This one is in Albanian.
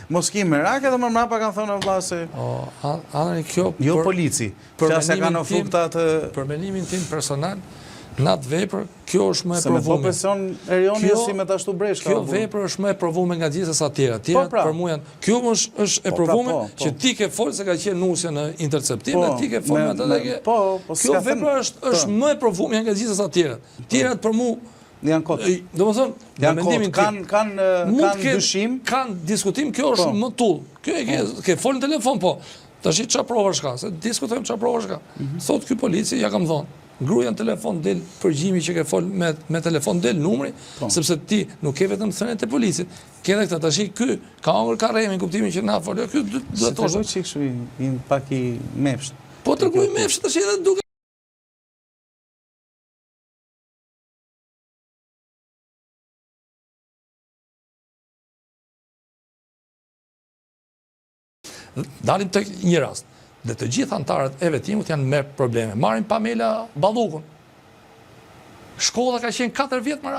Mos ki merak edhe më mrapa kanë thonë vëlla se kjo jo polici. Qase kanë ofruar këta të për mendimin tim personal, në atë vepër, kjo është më e se me provuar. presion Erioni si me ta ashtu breshka. Kjo vepër është më e provuar nga gjithë sa tjera. Tjerat për mua janë. Kjo është e provuar që ti ke folë se ka qenë nusja në interceptim, dhe ti ke folë me atë dhe ke. Kjo vepër është më e provuar nga gjithë sa tjerat. Tjerat për mua janë kot. Domethënë, në mendimin tim kanë dyshim, kanë diskutim, kjo është më tull. Kjo ke folë në telefon, po. Tash çfarë provash ka? Se diskutojmë çfarë provash ka. Sot ky polici ja kam thonë. Gruaja në telefon del përgjimi që ke fol me telefon del numri, sepse ti nuk ke vetëm thënien e policit, ke edhe këtë tash ky ka hangër karremi në kuptimin që na fol, ky duhet të thosh çik kështu i pak i mefsht. Po tregoj mefsht tash edhe duke dalim tek një rast. Dhe të gjithë antarët e vetimut janë me probleme. Marrin Pamela Ballukun. Shkolla ka qenë 4 vjet më